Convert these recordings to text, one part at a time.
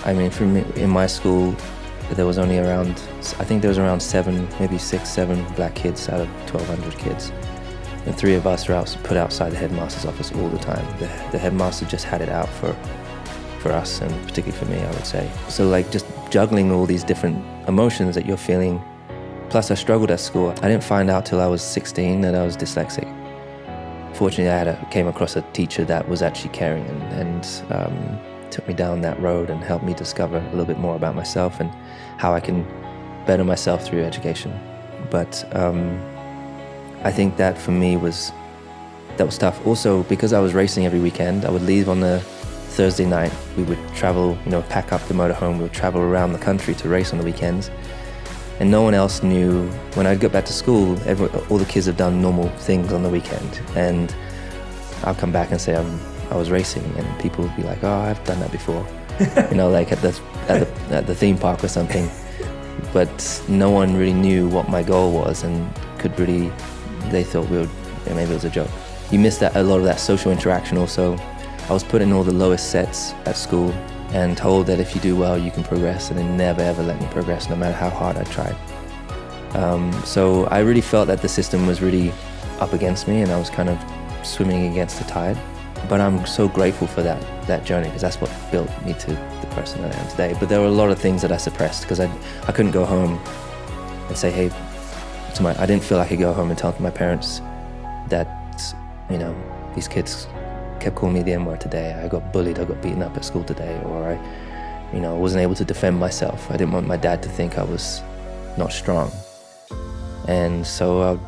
I mean, for me, in my school, there was only around, I think there was around 7, maybe 6, 7 black kids out of 1,200 kids. And 3 of us were put outside the headmaster's office all the time. The headmaster just had it out for us, and particularly for me, I would say. So like just juggling all these different emotions that you're feeling. Plus I struggled at school. I didn't find out till I was 16 that I was dyslexic. Fortunately, I came across a teacher that was actually caring and took me down that road and helped me discover a little bit more about myself and how I can better myself through education. But I think that for me was tough. Also, because I was racing every weekend, I would leave on the Thursday night. We would travel, pack up the motorhome. We would travel around the country to race on the weekends. And no one else knew. When I'd go back to school, all the kids have done normal things on the weekend. And I'll come back and say I was racing, and people would be like, "Oh, I've done that before," like at the theme park or something. But no one really knew what my goal was, and they thought maybe it was a joke. You missed a lot of that social interaction also. I was put in all the lowest sets at school and told that if you do well, you can progress, and they never ever let me progress, no matter how hard I tried. So I really felt that the system was really up against me, and I was kind of swimming against the tide. But I'm so grateful for that journey, because that's what built me to the person that I am today. But there were a lot of things that I suppressed, because I couldn't go home and say, hey, I didn't feel like I could go home and tell my parents that, these kids kept calling me the N-word today. I got bullied, I got beaten up at school today, or I wasn't able to defend myself. I didn't want my dad to think I was not strong. And so,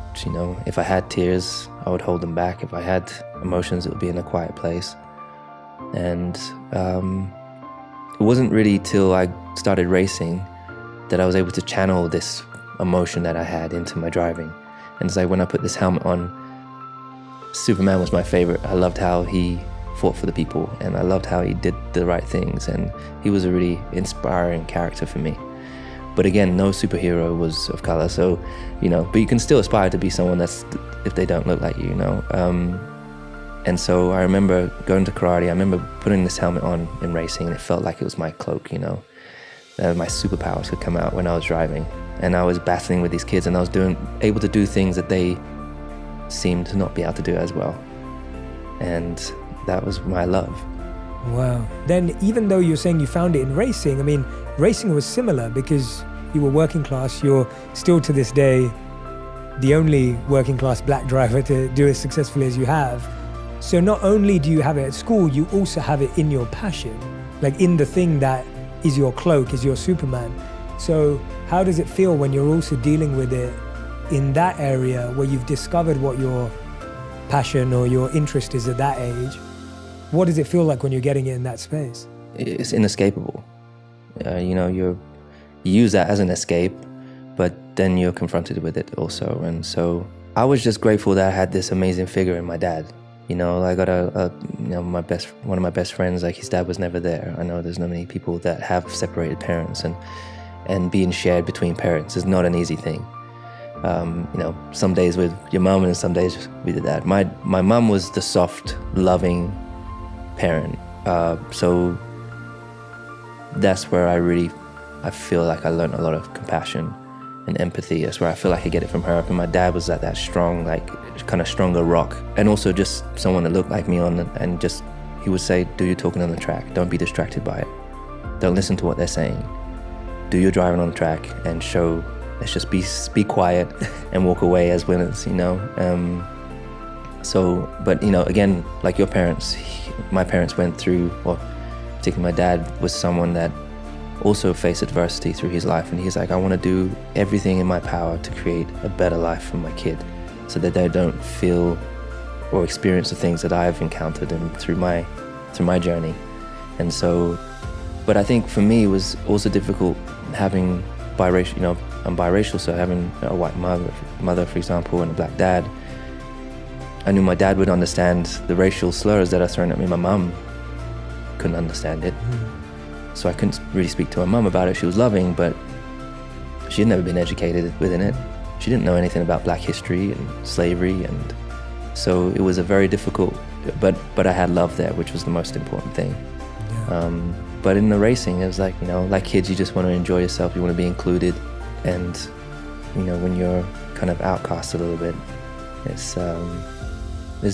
if I had tears, I would hold them back. If I had emotions, it would be in a quiet place. And it wasn't really till I started racing that I was able to channel this emotion that I had into my driving. And it's like when I put this helmet on, Superman was my favorite. I loved how he fought for the people, and I loved how he did the right things, and he was a really inspiring character for me. But again, no superhero was of color, so, but you can still aspire to be someone if they don't look like you, And so I remember going to karate, I remember putting this helmet on in racing, and it felt like it was my cloak, my superpowers could come out when I was driving. And I was battling with these kids, and I was able to do things that they seemed to not be able to do as well. And that was my love. Wow. Then even though you're saying you found it in racing, racing was similar because you were working class. You're still to this day the only working class black driver to do as successfully as you have. So not only do you have it at school, you also have it in your passion, like in the thing that is your cloak, is your Superman. So how does it feel when you're also dealing with it in that area where you've discovered what your passion or your interest is at that age? What does it feel like when you're getting it in that space? It's inescapable. You use that as an escape, but then you're confronted with it also. And so I was just grateful that I had this amazing figure in my dad. I got one of my best friends, like his dad was never there. I know there's not many people that have separated parents, and being shared between parents is not an easy thing. Some days with your mom and some days with your dad. My mom was the soft, loving parent. So that's where I feel like I learned a lot of compassion and empathy. That's where I feel like I get it from her. And my dad was that strong, kind of stronger rock. And also just someone that looked like me and just, he would say, do your talking on the track. Don't be distracted by it. Don't listen to what they're saying. Do your driving on the track and show. Let's just be quiet and walk away as winners, But again, like your parents, my parents went through, particularly my dad was someone that also faced adversity through his life. And he's like, I want to do everything in my power to create a better life for my kid so that they don't feel or experience the things that I've encountered and through my journey. And so, but I think for me it was also difficult having biracial, I'm biracial, so having a white mother, for example, and a black dad, I knew my dad would understand the racial slurs that are thrown at me. My mum couldn't understand it. So I couldn't really speak to my mum about it. She was loving, but she had never been educated within it. She didn't know anything about black history and slavery, and so it was a very difficult, but I had love there, which was the most important thing. Yeah. But in the racing, it was like, like kids, you just want to enjoy yourself, you want to be included. And, when you're kind of outcast a little bit, it's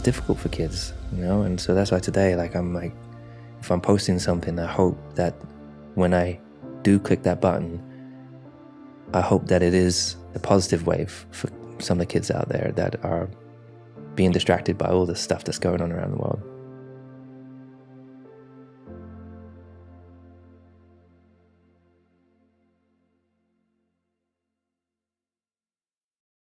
difficult for kids, And so that's why today, like, I'm like, if I'm posting something, I hope that when I do click that button, I hope that it is a positive wave for some of the kids out there that are being distracted by all the stuff that's going on around the world.